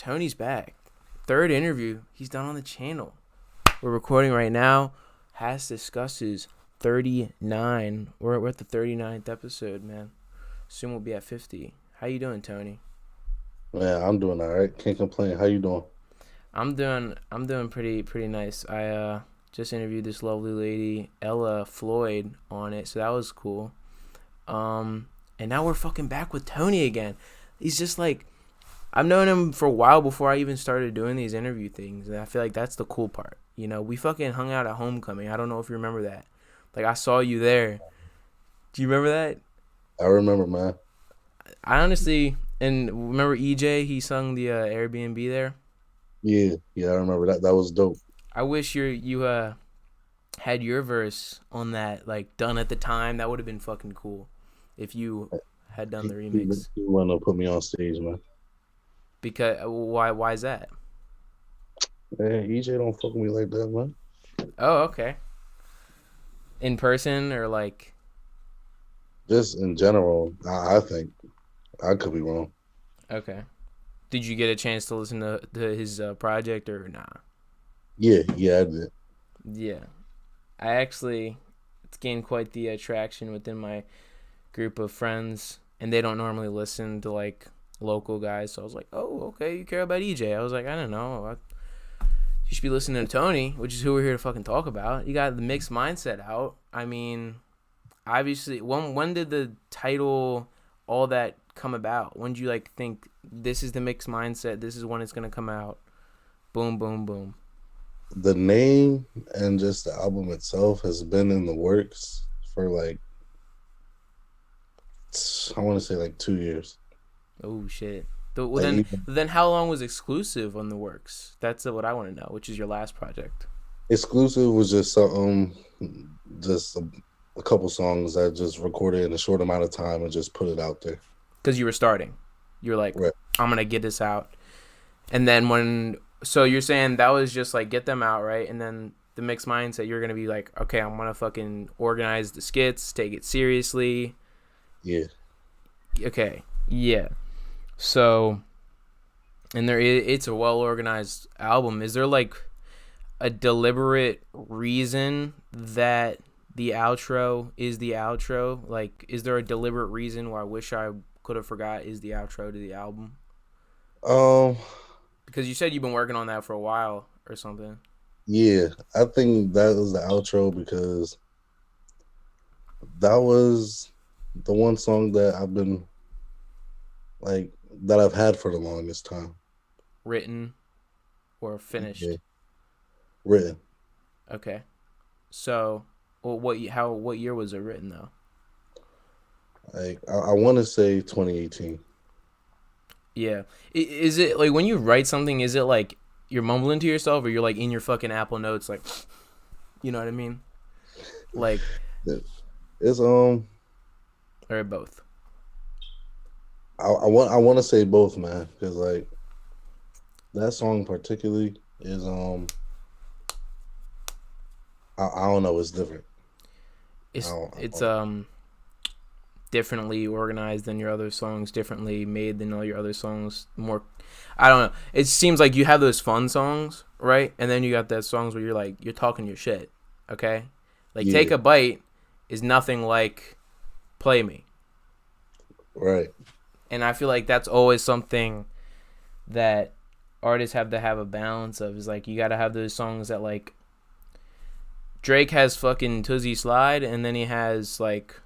Tony's back. Third interview he's done on the channel. We're recording right now. HASSDISCUSSES 39. We're at the 39th episode, man. Soon we'll be at 50. How you doing, Tony? Man, I'm doing all right. Can't complain. How you doing? I'm doing pretty nice. I just interviewed this lovely lady, Ella Floyd, on it, so that was cool. And now we're fucking back with Tony again. He's just like, I've known him for a while before I even started doing these interview things, and I feel like that's the cool part. You know, we fucking hung out at homecoming. I don't know if you remember that. Like, I saw you there. Do you remember that? I remember, man. I honestly, and remember EJ? He sung the Airbnb there. Yeah, I remember that. That was dope. I wish you had your verse on that like done at the time. That would have been fucking cool if you had done the remix. He wanted to put me on stage, man. Because why is that? Man, EJ don't fuck with me like that, man. Oh, okay. In person or like Just in general, I think I could be wrong. okay. Did you get a chance to listen to his project or nah? Yeah, I did. Yeah, I actually it's gained quite the attraction within my group of friends, and they don't normally listen to like local guys. So I was like, oh, okay, you care about EJ? I was like, I don't know. You should be listening to Tony, which is who we're here to fucking talk about. You got the mixed mindset out. I mean, obviously, when did the title all that come about? When did you like think this is the mixed mindset? This is when it's gonna come out. Boom, boom, boom. The name and just the album itself has been in the works for like I want to say like 2 years. Oh shit. Well Like then, even then how long was exclusive on the works? That's what I want to know. Which is your last project? exclusive was just something, just a couple songs I just recorded in a short amount of time and just put it out there. Because you were starting. You're like, Right. I'm gonna get this out, and then so you're saying that was just like get them out, right? And then the mixed mindset, you're gonna be like, okay, I'm gonna fucking organize the skits, take it seriously. Yeah. Okay, yeah. So, and it's a well organized album. Is there like a deliberate reason that the outro is the outro? Like, is there a deliberate reason why I wish I could have forgot is the outro to the album? Um. Because you said you've been working on that for a while or something. Yeah. I think that was the outro because that was the one song that I've been like that I've had for the longest time. Written or Yeah. finished? Written. Okay. So, well, what year was it written though? Like I want to say 2018. Yeah. Is it like when you write something? Is it like you're mumbling to yourself, or you're like in your fucking Apple Notes, like, you know what I mean? Like, It's or both. I want to say both, man, because like that song particularly is I don't know, it's different. I It's don't differently organized than your other songs, differently made than all your other songs. More, I don't know. It seems like you have those fun songs, right? And then you got those songs where you're like you're talking your shit. Okay, like Take Yeah, a Bite is nothing like Play Me, right. and I feel like that's always something that artists have to have a balance of. Is like you got to have those songs that like Drake has fucking Tootsie Slide, and then he has like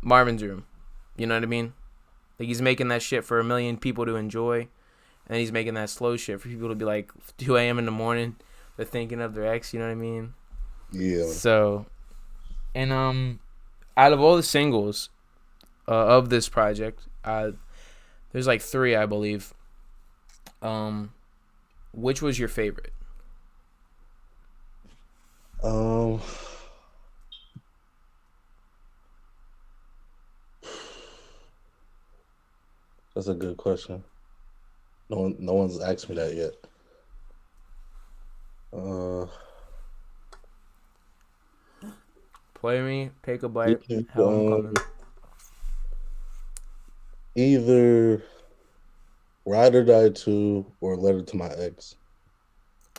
Marvin's Room. You know what I mean? Like he's making that shit for a million people to enjoy, and he's making that slow shit for people to be like 2 a.m. in the morning. They're thinking of their ex. You know what I mean? Yeah. So, and out of all the singles of this project, there's like three, I believe. Um, which was your favorite? Um, that's a good question. No one's asked me that yet. Uh, Play Me, Take a you Bite, can Homecoming. either Ride or Die 2 or Letter to My Ex.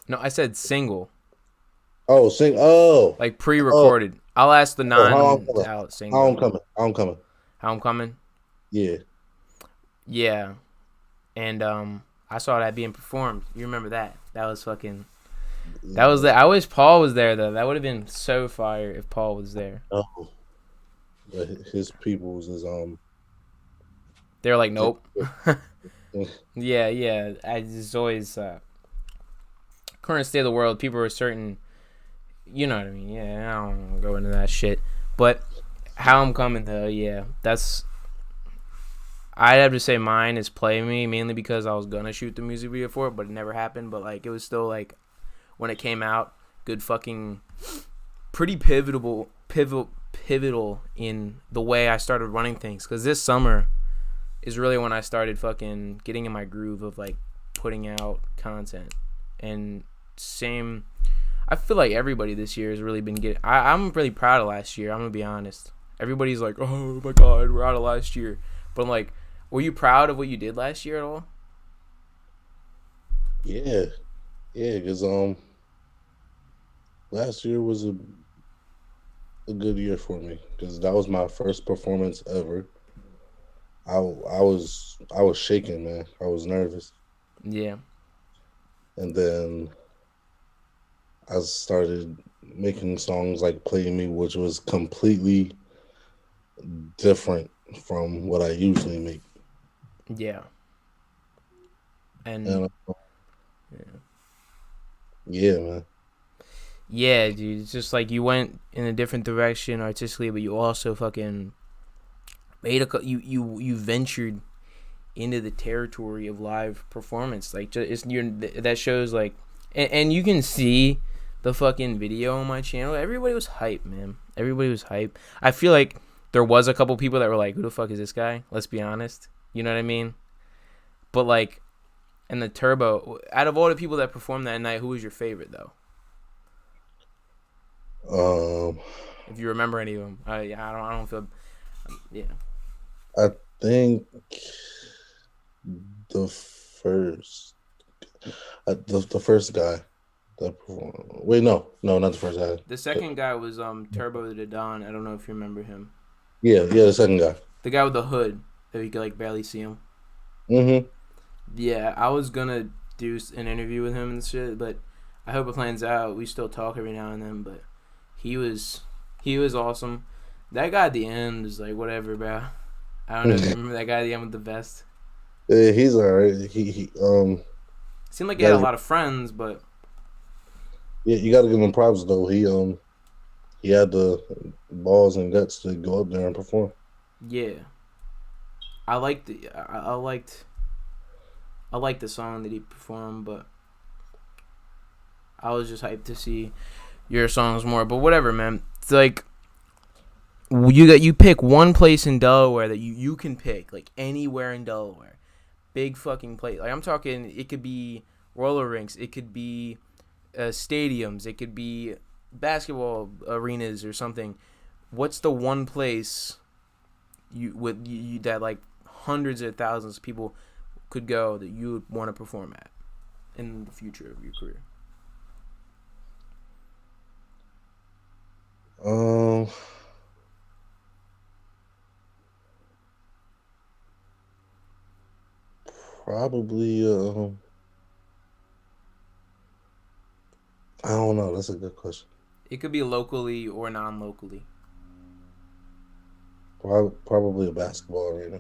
No, I said single. Oh, sing. Oh, Like oh, pre-recorded. I'll ask the oh. How I'm coming. non-out How I'm single. coming. How I'm coming. How I'm coming? Yeah. Yeah. And I saw that being performed. You remember that? That was fucking. That was the. I wish Paul was there though. That would have been so fire if Paul was there. Oh, but his people's is They're like, nope. Yeah, yeah. I just always current state of the world. People are certain. You know what I mean? Yeah, I don't wanna go into that shit. But how I'm coming though, yeah, that's. I'd have to say mine is Play Me, mainly because I was gonna shoot the music video for it, but it never happened. But like, it was still like, when it came out, good fucking, pretty pivotal in the way I started running things. Cause this summer is really when I started fucking getting in my groove of like putting out content. And same, I feel like everybody this year has really been getting. I'm really proud of last year. I'm gonna be honest. Everybody's like, oh my god, we're out of last year. But I'm like, were you proud of what you did last year at all? yeah, yeah. Because last year was a good year for me because that was my first performance ever. I was shaking, man. I was nervous, Yeah. and then I started making songs like "Play Me," which was completely different from what I usually make. Yeah. And And yeah, man. yeah, dude, it's just like you went in a different direction artistically, but you also fucking made you ventured into the territory of live performance. Like, just that shows like, and you can see the fucking video on my channel. Everybody was hype, man. Everybody was hype. I feel like there was a couple people that were like, "Who the fuck is this guy?" Let's be honest. You know what I mean? But like, in the Turbo, out of all the people that performed that night, who was your favorite though? Um, If you remember any of them, yeah, I don't feel, yeah. I think the first, the first guy that performed. Wait, no, not the first guy. The second guy was Turbo the Don. I don't know if you remember him. Yeah, the second guy. The guy with the hood that you could like barely see him. Mm-hmm. Yeah, I was gonna do an interview with him and shit, but I hope it plans out. We still talk every now and then, but he was awesome. That guy at the end is like whatever, bro. I don't know if you remember that guy at the end with the vest. Yeah, he's alright. He Seemed like he had a lot of friends, but yeah, you got to give him props though. He had the balls and guts to go up there and perform. yeah, I liked the song that he performed, but I was just hyped to see your songs more. But whatever, man. It's like you pick one place in Delaware that you can pick, like anywhere in Delaware. Big fucking place. Like I'm talking, it could be roller rinks, it could be stadiums, it could be basketball arenas or something. What's the one place you that like hundreds of thousands of people could go that you would want to perform at in the future of your career? Probably. I don't know. That's a good question. It could be locally or non-locally. Probably a basketball arena.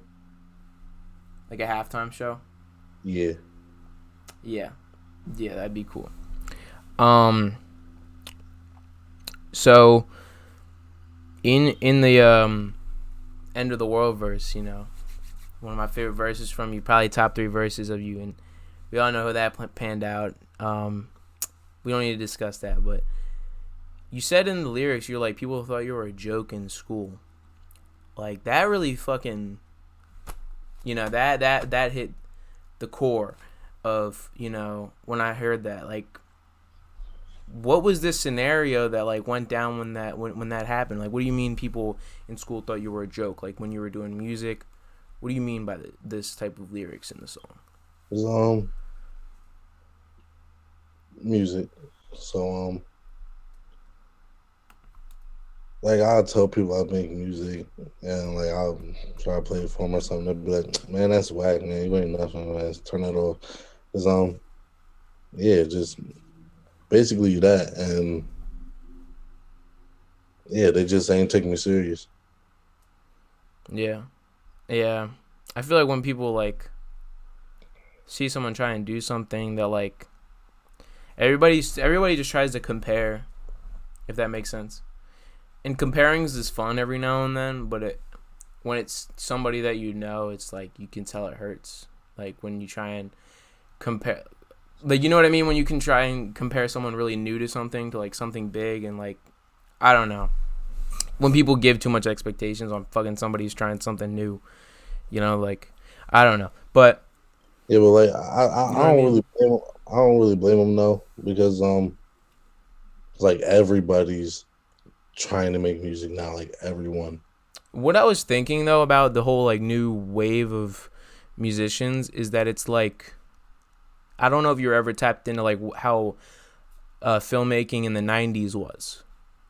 Like a halftime show? Yeah. Yeah. Yeah, that'd be cool. So in the End of the World verse, you know, one of my favorite verses from you, probably top 3 verses of you, and we all know how that panned out. We don't need to discuss that, but you said in the lyrics, you're like, people thought you were a joke in school. Like, that really fucking, you know, that hit the core of, you know, when I heard that. Like, what was this scenario that like went down when that happened? Like, what do you mean people in school thought you were a joke? Like, when you were doing music, what do you mean by this type of lyrics in the song? It's music. So like I'll tell people I make music and like I'll try to play it for them or something. They'll be like, "Man, that's whack, man. You ain't nothing, man. Turn that off." Cause yeah, just basically that, and yeah, they just ain't taking me serious. Yeah. Yeah. I feel like when people like see someone try and do something that like everybody just tries to compare, if that makes sense. And comparing is fun every now and then, but when it's somebody that you know, it's like you can tell it hurts. Like when you try and compare, like, you know what I mean, when you can try and compare someone really new to something to like something big, and like, I don't know, when people give too much expectations on fucking somebody's trying something new, you know, like, I don't know, but Yeah, but like you I know what I don't mean. really blame 'em. I don't really blame them though because like everybody's trying to make music now, like everyone. What I was thinking though about the whole like new wave of musicians is that it's like, I don't know if you're ever tapped into like how filmmaking in the 90s was,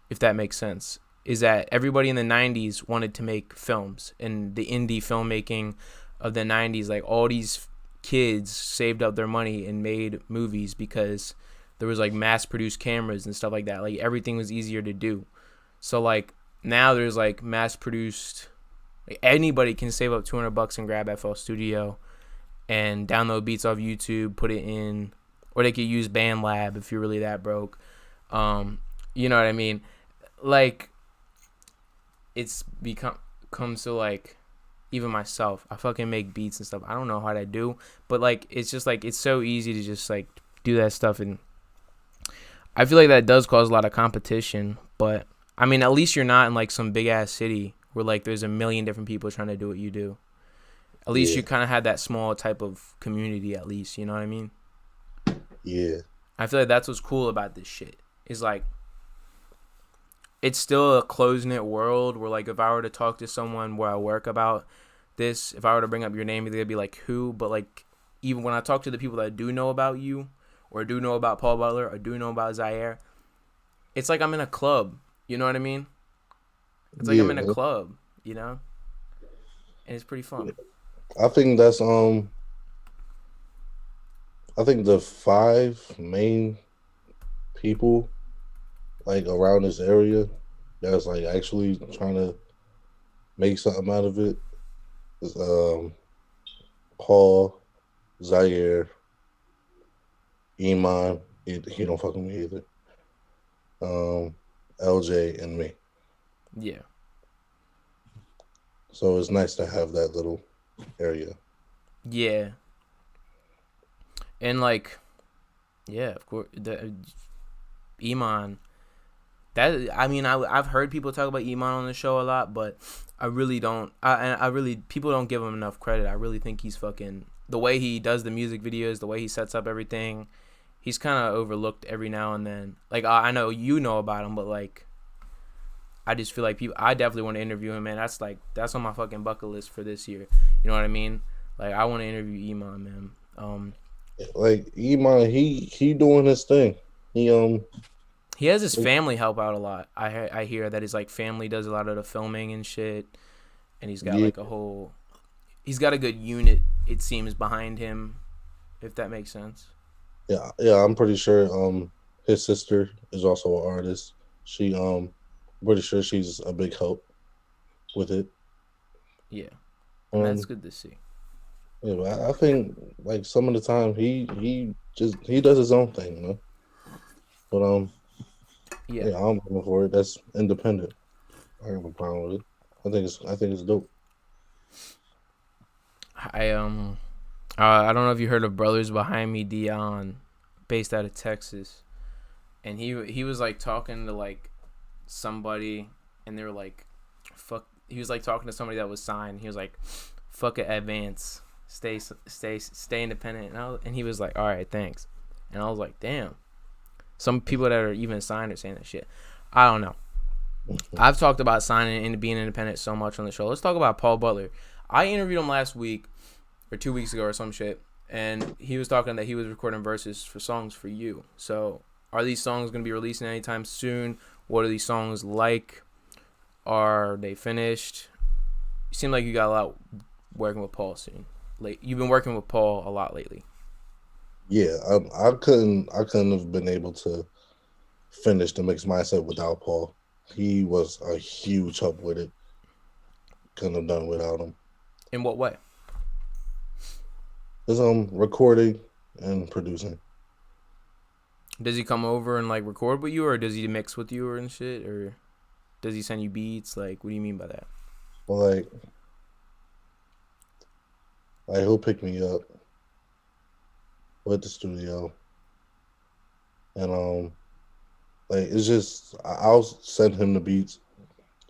if that makes sense. Is that everybody in the 90s wanted to make films, and the indie filmmaking of the 90s, like all these kids saved up their money and made movies because there was like mass produced cameras and stuff like that. Like everything was easier to do. So like now there's like mass produced, like anybody can save up $200 and grab FL Studio and download beats off YouTube, put it in, or they could use BandLab if you're really that broke. You know what I mean? Like, it's come so like, even myself, I fucking make beats and stuff. I don't know how to do, but like it's just like it's so easy to just like do that stuff, and I feel like that does cause a lot of competition. But I mean, at least you're not in like some big ass city where like there's a million different people trying to do what you do. At least Yeah, you kind of had that small type of community. At least, you know what I mean. yeah, I feel like that's what's cool about this shit. Is like it's still a close knit world where like if I were to talk to someone where I work about this, if I were to bring up your name, they'd be like, who? But like even when I talk to the people that do know about you, or do know about Paul Butler, or do know about Zaire, it's like I'm in a club. You know what I mean? It's like I'm yeah, in a man. club, you know? And it's pretty Yeah. fun. I think that's I think the five main people like around this area that's like actually trying to make something out of it is Paul, Zaire, Iman. He don't fuck with me either. Um, LJ and me. Yeah. So it's nice to have that little area. Yeah. And like, yeah, of course, the Iman. That, I mean, I've heard people talk about Iman on the show a lot, but I really don't. I really, people don't give him enough credit. I really think he's fucking, the way he does the music videos, the way he sets up everything. He's kind of overlooked every now and then. Like I know you know about him, but like I just feel like people. I definitely want to interview him, man. That's on my fucking bucket list for this year. You know what I mean? Like I want to interview Iman, man. Like Iman, he doing his thing. He He has his family help out a lot. I hear that his like family does a lot of the filming and shit, and he's got yeah, like he's got a good unit, it seems, behind him, if that makes sense. yeah. I'm pretty sure his sister is also an artist. She pretty sure she's a big help with it. Yeah, and that's Um good to see. yeah, but I think like some of the time he does his own thing, you know. But Yeah, yeah, I'm looking for it. That's independent. I have no problem with it. I think it's dope. I I don't know if you heard of Brothers Behind Me, Dion, based out of Texas, and he was like talking to like somebody, and they were like, fuck. He was like talking to somebody that was signed. He was like, fuck it, advance, stay independent, and he was like, all right, thanks, and I was like, damn. Some people that are even signed are saying that shit. I don't know. I've talked about signing and being independent so much on the show. Let's talk about Paul Butler. I interviewed him last week or 2 weeks ago or some shit, and he was talking that he was recording verses for songs for you. So, are these songs going to be releasing anytime soon? What are these songs like? Are they finished? You seem like you got a lot working with Paul soon. You've been working with Paul a lot lately. Yeah, I couldn't have been able to finish the mix mindset without Paul. He was a huge help with it. Couldn't have done without him. In what way? His recording and producing. Does he come over and like record with you, or does he mix with you and shit, or does he send you beats? Like, what do you mean by that? Well, like he'll pick me up with the studio, and like it's just I'll send him the beats.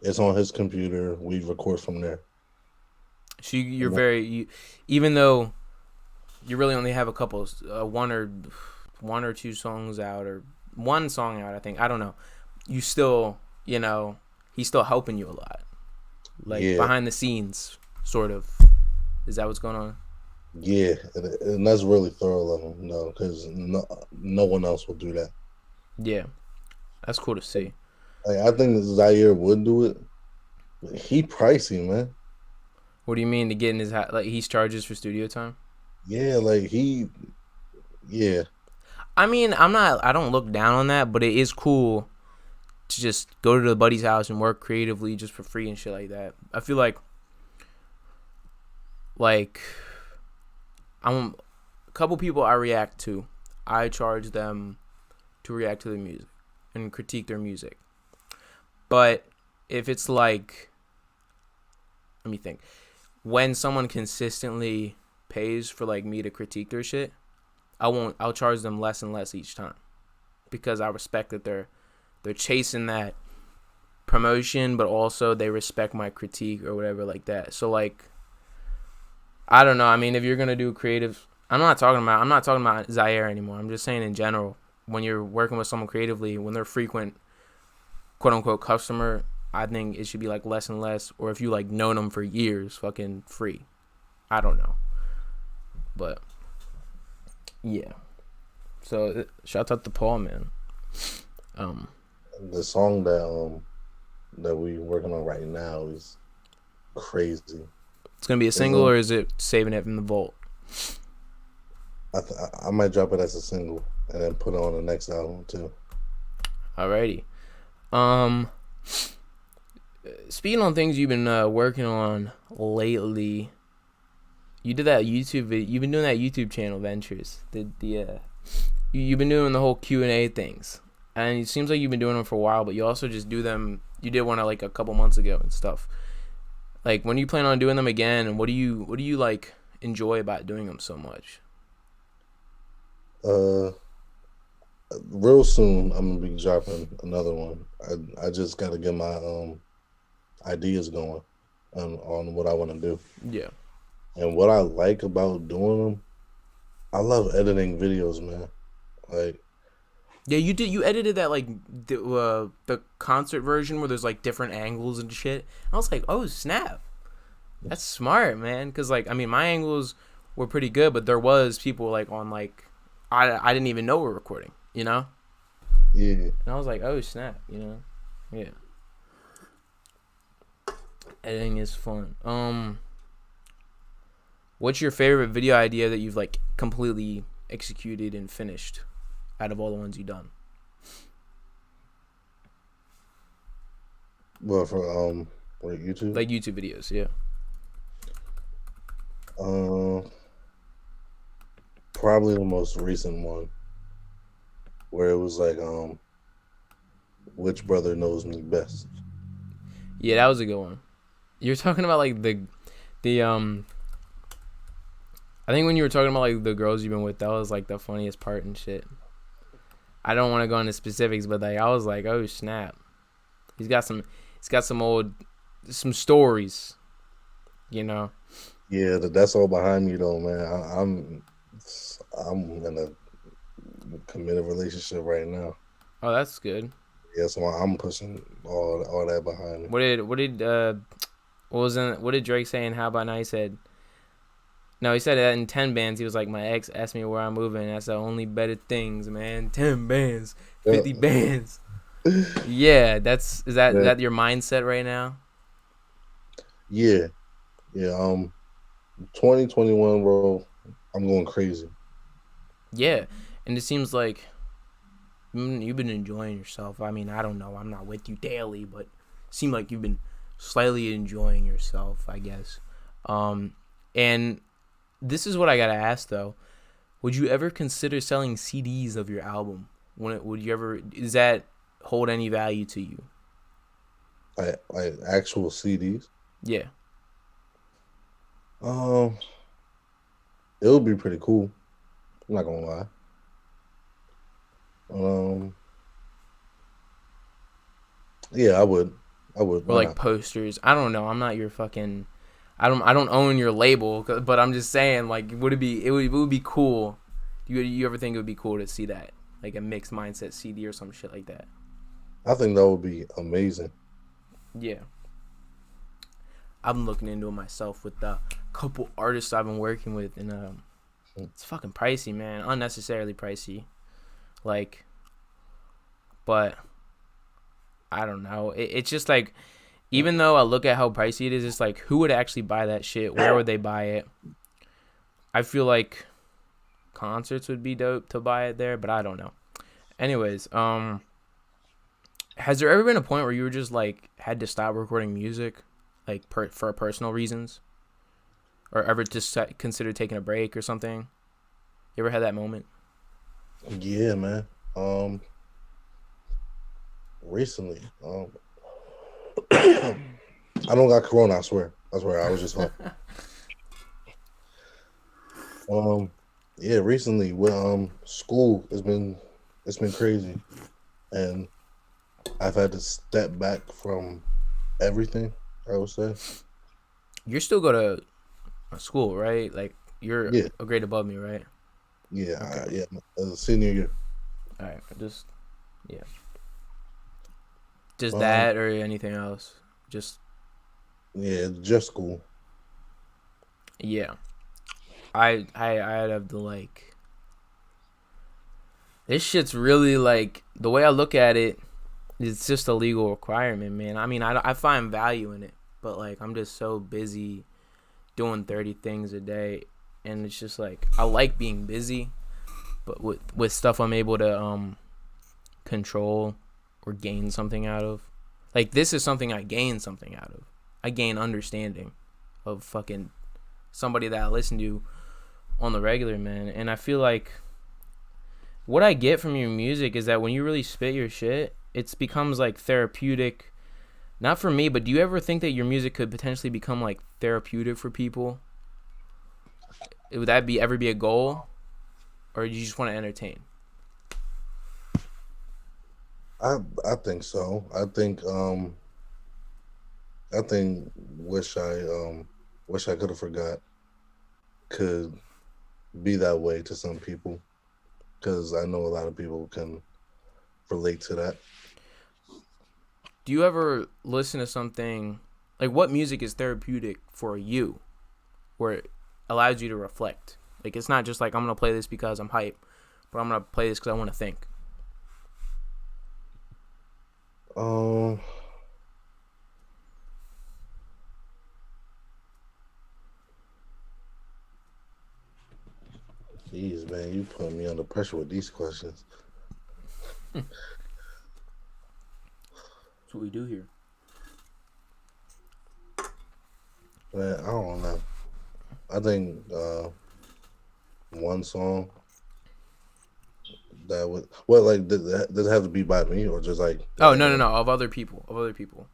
It's on his computer. We record from there. So you're even though you really only have a couple, one or two songs out, or one song out, I think. I don't know. You still, he's still helping you a lot, like behind the scenes, sort of. Is that what's going on? Yeah, and that's really thorough of him, because no one else will do that. Yeah, that's cool to see. Like, I think Zaire would do it, but he pricey, man. What do you mean to get in his house? Like, he charges for studio time? Yeah, like yeah. I mean, I don't look down on that, but it is cool to just go to the buddy's house and work creatively just for free and shit like that. I feel like I'm a couple people I react to. I charge them to react to their music and critique their music. But if it's like, let me think. When someone consistently pays for like me to critique their shit, I'll charge them less and less each time, because I respect that they're chasing that promotion, but also they respect my critique or whatever like that. So like, I don't know. I mean, if you're gonna do creative, I'm not talking about Zaire anymore. I'm just saying in general, when you're working with someone creatively, when they're frequent, quote unquote, customer, I think it should be like less and less. Or if you like known them for years, fucking free. I don't know, but yeah. So shout out to Paul, man. The song that we working on right now is crazy. It's gonna be a single, or is it saving it from the vault? I might drop it as a single and then put it on the next album too. Alrighty. Speaking on things you've been working on lately, you did that YouTube video. You've been doing that YouTube channel, Ventures. You've been doing the whole Q&A things, and it seems like you've been doing them for a while. But you also just do them. You did one like a couple months ago and stuff. Like, when do you plan on doing them again, and what do you like enjoy about doing them so much? Real soon I'm gonna be dropping another one. I just gotta get my ideas going on what I want to do. Yeah. And what I like about doing them, I love editing videos, man. Like, yeah, you edited that like the concert version where there's like different angles and shit. I was like, oh snap, that's smart, man. Cause like, I mean, my angles were pretty good, but there was people like on like I didn't even know we were recording, Yeah. And I was like, oh snap, Yeah. Editing is fun. What's your favorite video idea that you've like completely executed and finished out of all the ones you've done? Well, for YouTube? Like YouTube videos, yeah. Probably the most recent one, where it was like, which brother knows me best? Yeah, that was a good one. You're talking about like the I think when you were talking about like the girls you've been with, that was like the funniest part and shit. I don't want to go into specifics, but like I was like, oh snap, he's got some stories, Yeah, that's all behind me though, man. I'm in a committed relationship right now. Oh, that's good. Yeah, so I'm pushing all that behind me. What did Drake say in How About Now? He said, No, he said that in 10 bands. He was like, my ex asked me where I'm moving. That's the only better things, man. 10 bands, Yeah, 50 bands. Yeah, is man. that your mindset right now? Yeah, yeah. 2021, bro. I'm going crazy. Yeah, and it seems like you've been enjoying yourself. I mean, I don't know. I'm not with you daily, but it seemed like you've been slightly enjoying yourself, I guess. And this is what I gotta ask though. Would you ever consider selling CDs of your album? Would you ever? Does that hold any value to you? Like actual CDs. Yeah. Um, it would be pretty cool. I'm not gonna lie. Um, yeah, I would. I would. Or Why like not? posters. I don't know. I'm not your fucking. I don't own your label, but I'm just saying. Like, would it be? It would be cool. You ever think it would be cool to see that, like a mixed mindset CD or some shit like that? I think that would be amazing. Yeah. I've been looking into it myself with the couple artists I've been working with, and it's fucking pricey, man. Unnecessarily pricey. Like, but I don't know. It's just like, even though I look at how pricey it is, it's like, who would actually buy that shit? Where would they buy it? I feel like concerts would be dope to buy it there, but I don't know. Anyways, has there ever been a point where you were just like had to stop recording music, like for personal reasons, or ever just considered taking a break or something? You ever had that moment? Yeah, man. Recently, I don't got corona. I swear. I was just home. Yeah, recently with school, it's been crazy, and I've had to step back from everything. I would say. You still go to school, right? Like you're Yeah, a grade above me, right? yeah, Okay. yeah. As a senior year. All right. Yeah. Just Um, that or anything else? Just yeah, just school. yeah. I'd have to like. This shit's really like the way I look at it. It's just a legal requirement, man. I mean, I find value in it, but like I'm just so busy doing 30 things a day, and it's just like I like being busy, but with stuff I'm able to control or gain something out of. Like this is something I gain something out of. I gain understanding of fucking somebody that I listen to on the regular, man. And I feel like what I get from your music is that when you really spit your shit, it becomes like therapeutic. Not for me, but do you ever think that your music could potentially become like therapeutic for people? Would that ever be a goal, or do you just want to entertain? I think so. I think wish I could have forgot could be that way to some people because I know a lot of people can relate to that. Do you ever listen to something like what music is therapeutic for you, where it allows you to reflect? Like it's not just like I'm gonna play this because I'm hype, but I'm gonna play this because I want to think. Um, Jeez, man, you put me under pressure with these questions. That's what we do here. Man, I don't know. I think one song that would like does it have to be by me or just like Oh no, of other people,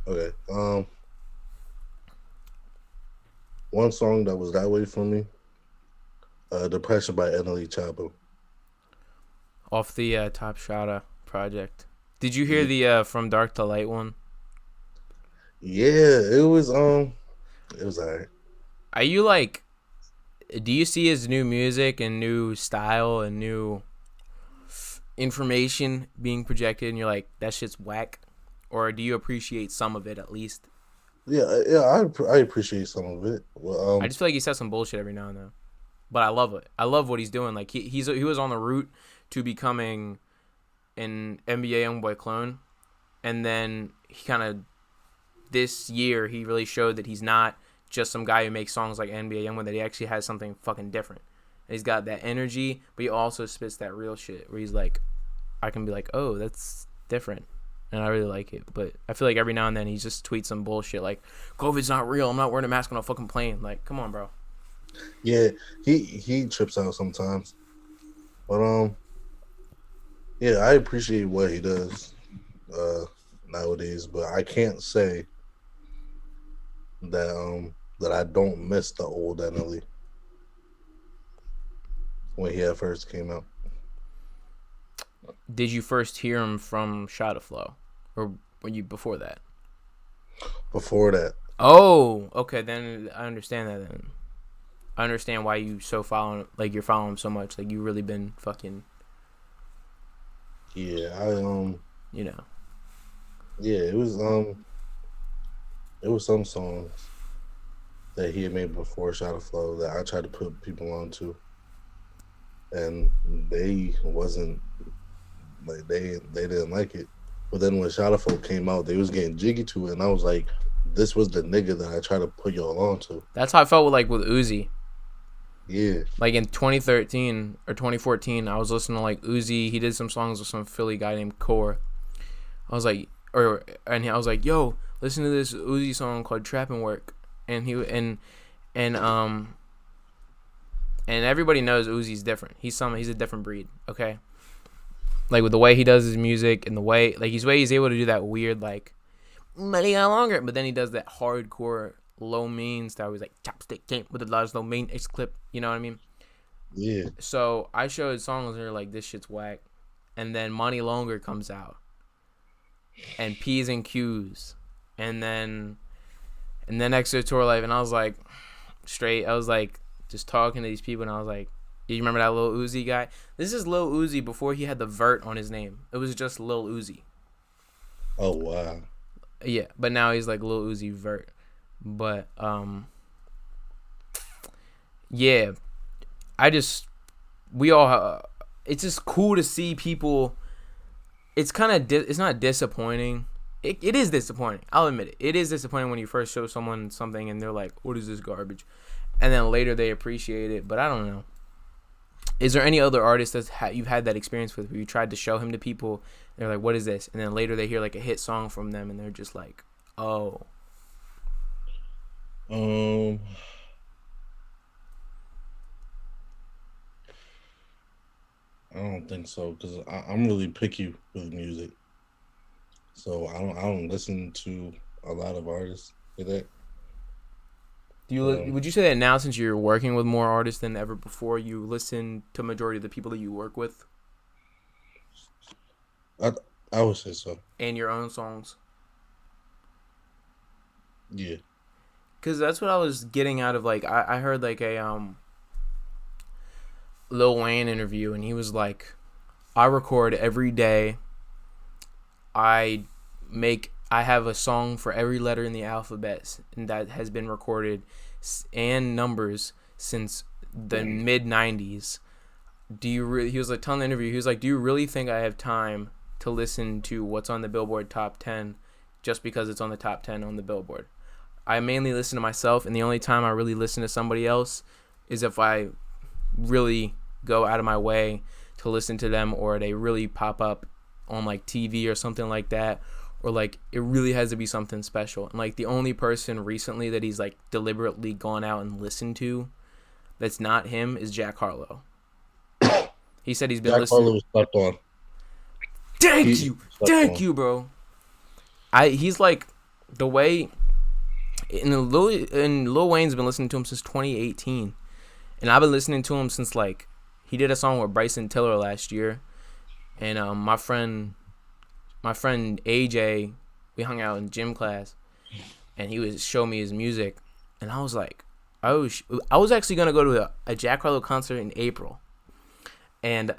okay. One song that was that way for me, "Depression" by Untitled Chapter. off the Top Shada project. Did you hear the From Dark to Light one? Yeah, it was alright. Are you like, do you see his new music and new style and new information being projected and you're like, that shit's whack? Or do you appreciate some of it at least? I appreciate some of it. Well, I just feel like he says some bullshit every now and then, but I love it. I love what he's doing. Like he was on the route to becoming an NBA YoungBoy clone, and then he kind of this year he really showed that he's not just some guy who makes songs like NBA YoungBoy. That he actually has something fucking different. And he's got that energy, but he also spits that real shit where he's like, I can be like, oh, that's different. And I really like it. But I feel like every now and then he just tweets some bullshit like, COVID's not real. I'm not wearing a mask on a fucking plane. Like, come on, bro. yeah, he trips out sometimes, but yeah, I appreciate what he does nowadays. But I can't say that I don't miss the old NLE when he at first came out. Did you first hear him from Shot of Flow? Or were you before that? Before that, Oh, okay, then I understand that then. I understand why you so following, like you're following him so much. Like you really been fucking, yeah, you know. yeah, it was some songs that he had made before Shot of Flow that I tried to put people onto, and they wasn't like they didn't like it. But then when Shot of Flow came out, they was getting jiggy to it, and I was like, this was the nigga that I tried to put y'all onto. That's how I felt with Uzi. Yeah, Like in 2013 or 2014, I was listening to like Uzi. He did some songs with some Philly guy named Core. I was like, I was like, yo, listen to this Uzi song called Trappin' Work, and and and everybody knows Uzi's different. He's a different breed. Okay, like with the way he does his music and the way he's able to do that weird like money got longer, but then he does that hardcore low mean style. He's like chopstick game with the large low mean X clip. You know what I mean? yeah. So I showed songs and they're like, this shit's whack, and then Money Longer comes out, and P's and Q's, and then Extra Tour Life, and I was like, I was like just talking to these people, and I was like, you remember that Lil Uzi guy? This is Lil Uzi before he had the vert on his name. It was just Lil Uzi. Oh wow. Yeah, but now he's like Lil Uzi Vert. But yeah, we all it's just cool to see people. It's kind of it's not disappointing. It is disappointing. I'll admit it. It is disappointing when you first show someone something and they're like, "What is this garbage?" And then later they appreciate it. But I don't know. Is there any other artist that you've had that experience with where you tried to show him to people? They're like, "What is this?" And then later they hear like a hit song from them and they're just like, "Oh." I don't think so because I'm really picky with music, so I don't listen to a lot of artists like that. Would you say that now, since you're working with more artists than ever before, you listen to majority of the people that you work with I would say so. and your own songs? Yeah. Because that's what I was getting out of, like, I heard like a Lil Wayne interview, and he was like, I record every day. I have a song for every letter in the alphabet, and that has been recorded and numbers since the mid 90s. He was like telling the interview, he was like, do you really think I have time to listen to what's on the Billboard top 10 just because it's on the top 10 on the Billboard? I mainly listen to myself, and the only time I really listen to somebody else is if I really go out of my way to listen to them, or they really pop up on like TV or something like that, or like it really has to be something special. And like the only person recently that he's like deliberately gone out and listened to that's not him is Jack Harlow. He said he's been Jack listening. Harlow was slept on. Thank you, bro. He's like the way. And Lil Wayne's been listening to him since 2018, and I've been listening to him since like he did a song with Bryson Tiller last year, and my friend AJ, we hung out in gym class, and he was showing me his music, and I was like, I was actually gonna go to a Jack Harlow concert in April, and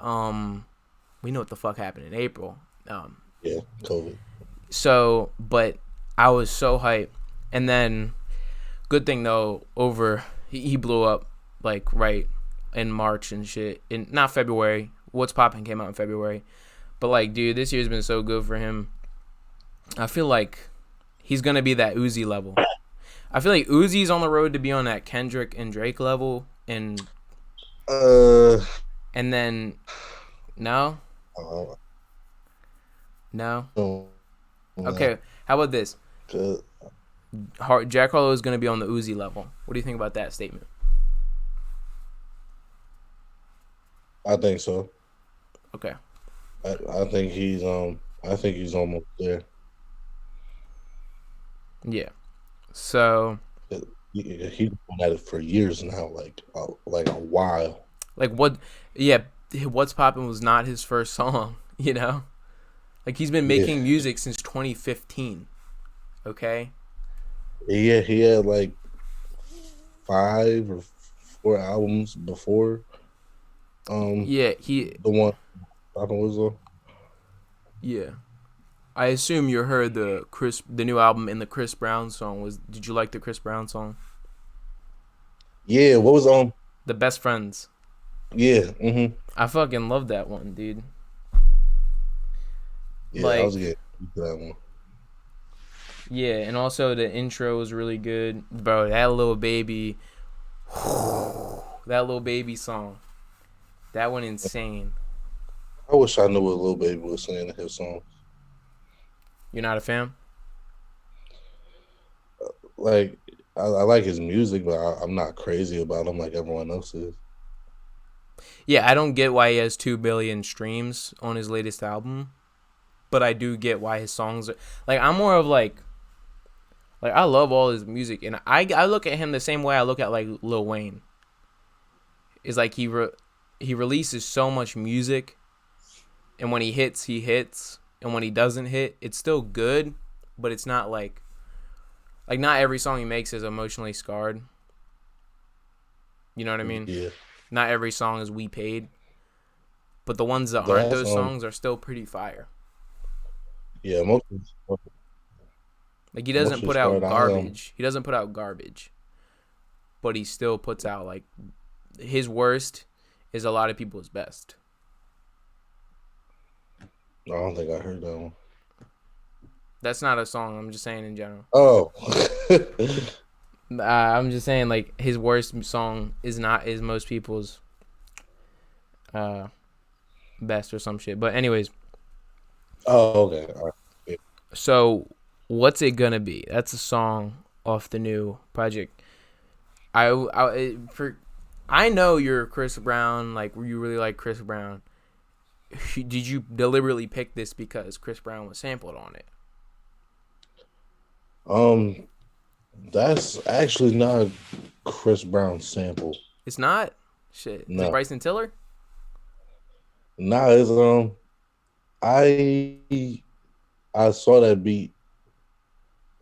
we know what the fuck happened in April. Yeah, COVID. So, but I was so hyped. And then, good thing though, he blew up like right in March and shit. In not February. What's Poppin' came out in February. But like, dude, this year's been so good for him. I feel like he's gonna be that Uzi level. I feel like Uzi's on the road to be on that Kendrick and Drake level, and Uh, then no, uh, no. no, Okay, how about this? good. Jack Harlow is gonna be on the Uzi level. What do you think about that statement? I think so. Okay. I think he's almost there. Yeah. So, He's been at it for years now, like a while. like, what? Yeah, What's Poppin' was not his first song. You know, like he's been Yeah, making music since 2015. Okay. he had like 5 or 4 albums before Yeah. the one Papa was on. Yeah. I assume you heard the new album and the Chris Brown song was. Did you like the Chris Brown song? Yeah, what was The Best Friends. yeah, I fucking love that one, dude. yeah, I was Like, getting into that one. yeah, and also the intro was really good, bro. That little baby, that little baby song, that went insane. I wish I knew what Lil Baby was saying in his song. You're not a fan? Like, I like his music, but I'm not crazy about him like everyone else is. Yeah, I don't get why he has 2 billion streams on his latest album, but I do get why his songs are like. I'm more of like I love all his music, and I look at him the same way I look at like Lil Wayne. Is like he releases so much music, and when he hits, and when he doesn't hit, it's still good, but it's not like not every song he makes is emotionally scarred. You know what I mean? Yeah, Not every song is We Paid, but the ones that the aren't last those song, songs are still pretty fire. yeah, Like he doesn't mostly put out scarred. garbage. He doesn't put out garbage, but he still puts out like his worst is a lot of people's best. I don't think I heard that one. That's not a song. I'm just saying in general. Oh, I'm just saying like his worst song is most people's uh best or some shit. But anyways, oh, okay. All right. so what's it gonna be? That's a song off the new project. I know you're Chris Brown. Like you really like Chris Brown. Did you deliberately pick this because Chris Brown was sampled on it? Um, that's actually not a Chris Brown sample. It's not. Shit. Is it No, Bryson Tiller? nah, it's I I saw that beat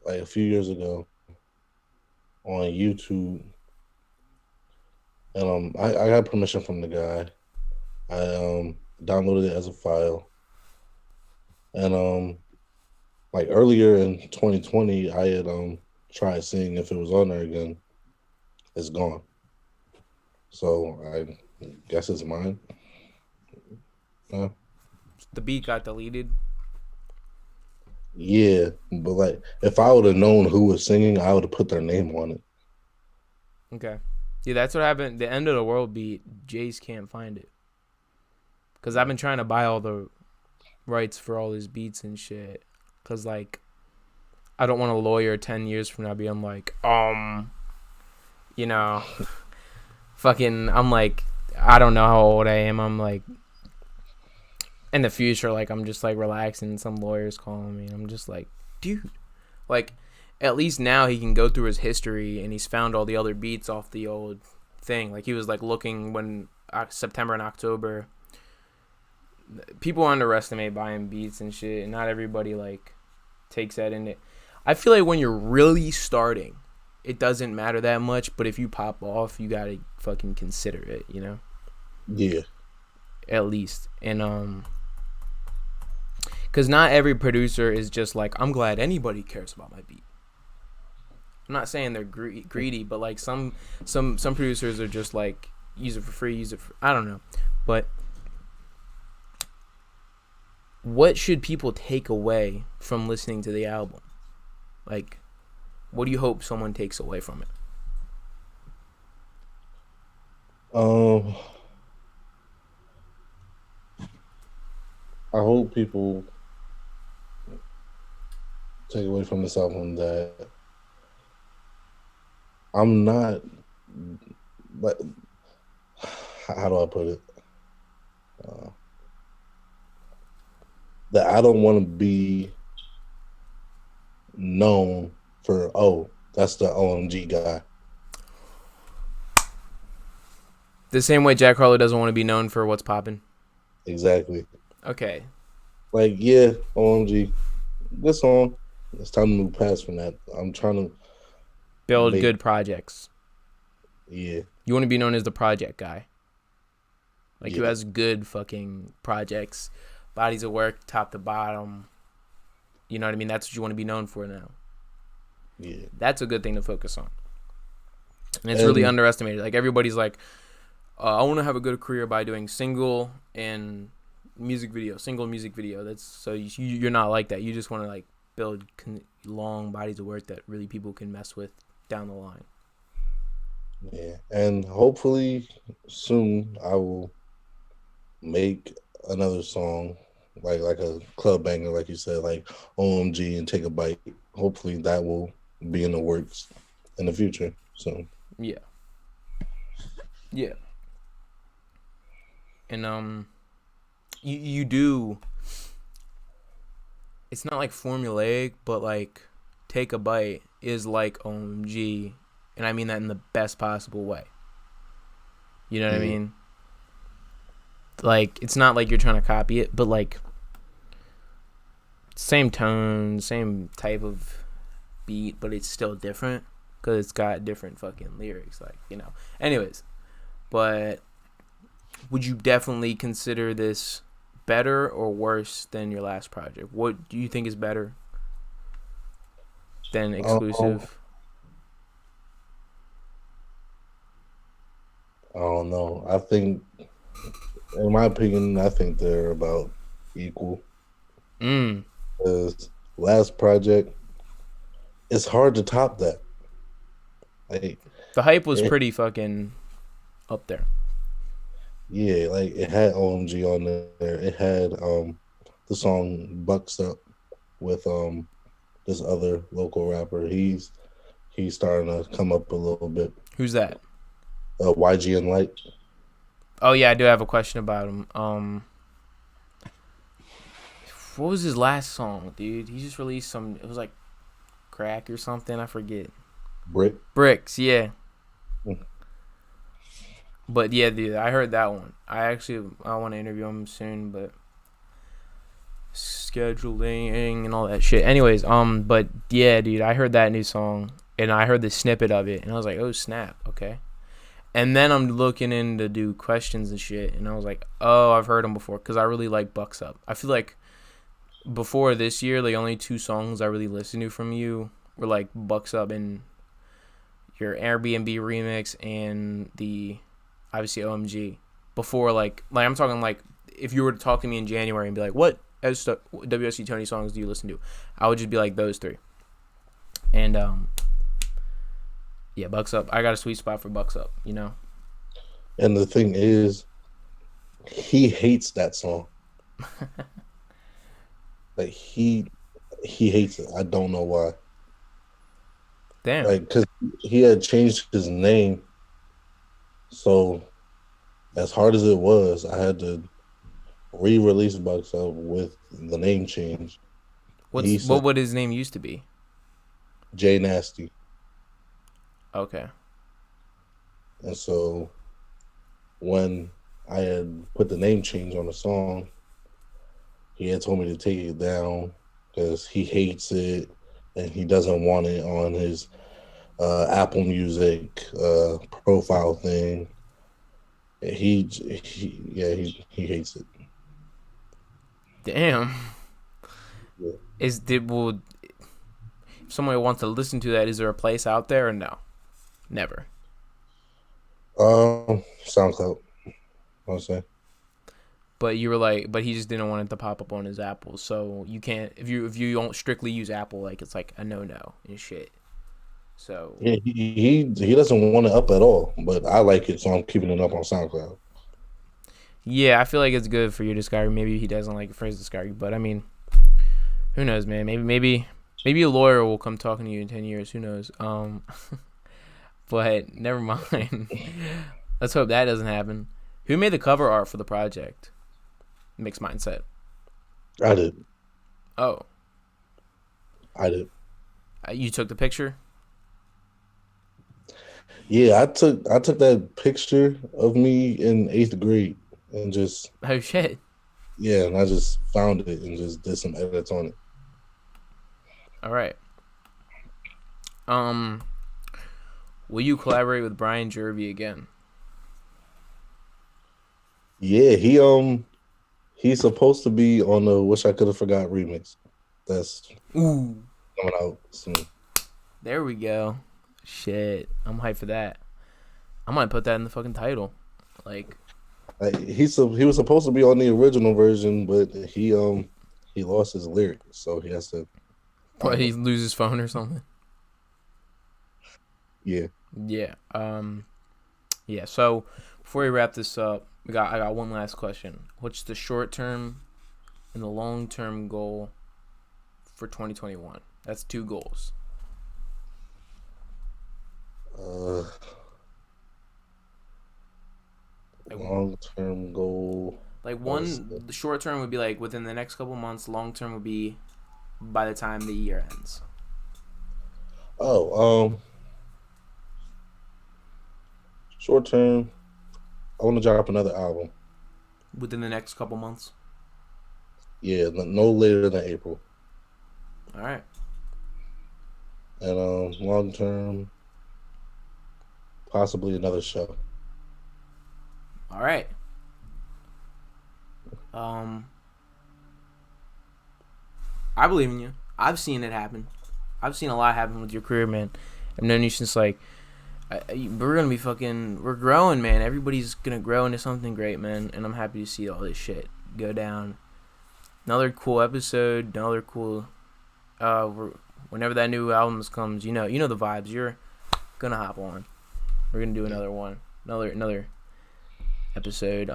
like a few years ago on YouTube, and I got permission from the guy. I downloaded it as a file, and like earlier in 2020, I had tried seeing if it was on there again. It's gone, so I guess it's mine. The beat got deleted. Yeah, but like if I would have known who was singing, I would have put their name on it. Okay. Yeah, that's what happened. The End of the World beat, Jace can't find it. Because I've been trying to buy all the rights for all his beats and shit. Because, like, I don't want a lawyer 10 years from now being like, you know, fucking, I'm like, I don't know how old I am. I'm like, in the future, like, I'm just like relaxing. Some lawyer's calling me. And I'm just like, dude, like, at least now he can go through his history and he's found all the other beats off the old thing. Like, he was like looking when September and October. People underestimate buying beats and shit, and not everybody like takes that in it. I feel like when you're really starting, it doesn't matter that much, but if you pop off, you gotta fucking consider it, you know? Yeah, At least. And because not every producer is just like, I'm glad anybody cares about my beat. I'm not saying they're greedy, but like some producers are just like use it for free, I don't know. But what should people take away from listening to the album? Like, what do you hope someone takes away from it? I hope people take away from this album that I'm not, like, how do I put it? That I don't want to be known for, oh, that's the OMG guy. The same way Jack Harlow doesn't want to be known for what's popping. Exactly. Okay. Like, yeah, OMG, good song. It's time to move past from that. I'm trying to build good projects. Yeah. You want to be known as the project guy. Like, who has good fucking projects, bodies of work, top to bottom. You know what I mean? That's what you want to be known for now. Yeah. That's a good thing to focus on. And it's really underestimated. Like, everybody's like, I want to have a good career by doing single music video. That's so you're not like that. You just want to like build long bodies of work that really people can mess with down the line. Yeah, and hopefully soon I will make another song like a club banger, like you said, like OMG and Take a Bite. Hopefully that will be in the works in the future. So yeah. And you do. It's not like formulaic, but like Take a Bite is like OMG, and I mean that in the best possible way. You know what I mean? Like, it's not like you're trying to copy it, but like same tone, same type of beat, but it's still different because it's got different fucking lyrics, like, you know. Anyways, but would you definitely consider this better or worse than your last project? What do you think is better than Exclusive? I don't know. I think, in my opinion, I think they're about equal. Because last project, it's hard to top that. Like, the hype was pretty fucking up there. Yeah, like it had OMG on there. It had the song Bucks Up with this other local rapper. He's starting to come up a little bit. Who's that? YG and Light. Oh yeah, I do have a question about him. What was his last song, dude? He just released some. It was like Crack or something. I forget. Bricks, yeah. But yeah, dude, I heard that one. I want to interview him soon, but scheduling and all that shit. Anyways, but yeah, dude, I heard that new song and I heard the snippet of it and I was like, oh snap, okay. And then I'm looking in to do questions and shit, and I was like, oh, I've heard him before, because I really like Bucks Up. I feel like before this year, the only two songs I really listened to from you were like Bucks Up and your Airbnb remix and the obviously OMG. Before like I'm talking like if you were to talk to me in January and be like, what WSC Tony songs do you listen to? I would just be like those three. And yeah, Bucks Up. I got a sweet spot for Bucks Up, you know. And the thing is, he hates that song. Like he hates it. I don't know why. Damn. Like, because he had changed his name. So, as hard as it was, I had to re-release Bucks Up with the name change. What would his name used to be? J Nasty. Okay. And so, when I had put the name change on the song, he had told me to take it down because he hates it and he doesn't want it on his Apple Music profile thing. He hates it. Damn. Yeah. someone wants to listen to that, is there a place out there or no? Never. SoundCloud. I'll say. But you were like, but he just didn't want it to pop up on his Apple, so you can't if you don't strictly use Apple, like it's like a no and shit. So Yeah, he doesn't want it up at all, but I like it, so I'm keeping it up on SoundCloud. yeah, I feel like it's good for your discography. Maybe he doesn't like it for his discography, but I mean, who knows, man? Maybe a lawyer will come talking to you in 10 years. Who knows? But never mind. Let's hope that doesn't happen. Who made the cover art for the project? Mixed Mindset. I did. Oh, I did. you took the picture? Yeah, I took that picture of me in 8th grade and just Oh shit. and I just found it and just did some edits on it. All right. Will you collaborate with Brian Jervey again? Yeah, he's supposed to be on the Wish I Could Have Forgot remix. That's Ooh. coming out soon. There we go. Shit, I'm hyped for that. I might put that in the fucking title. Like, He was supposed to be on the original version, but he lost his lyrics, so he has to. what, he lose his phone or something? Yeah. Yeah. Yeah. So before we wrap this up, I got one last question. What's the short term and the long term goal for 2021? That's 2 goals. Long-term goal. Like one, the short term would be like within the next couple months. Long term would be by the time the year ends. Short term, I want to drop another album. Within the next couple months. Yeah, no later than April. All right. And long term, possibly another show. All right. I believe in you. I've seen it happen. I've seen a lot happen with your career, man. I've known you since like we're gonna be we're growing, man. Everybody's gonna grow into something great, man. And I'm happy to see all this shit go down. Another cool episode. Another cool. Whenever that new album comes, you know the vibes. You're gonna hop on. We're gonna do another one. Another episode.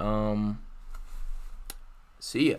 See ya.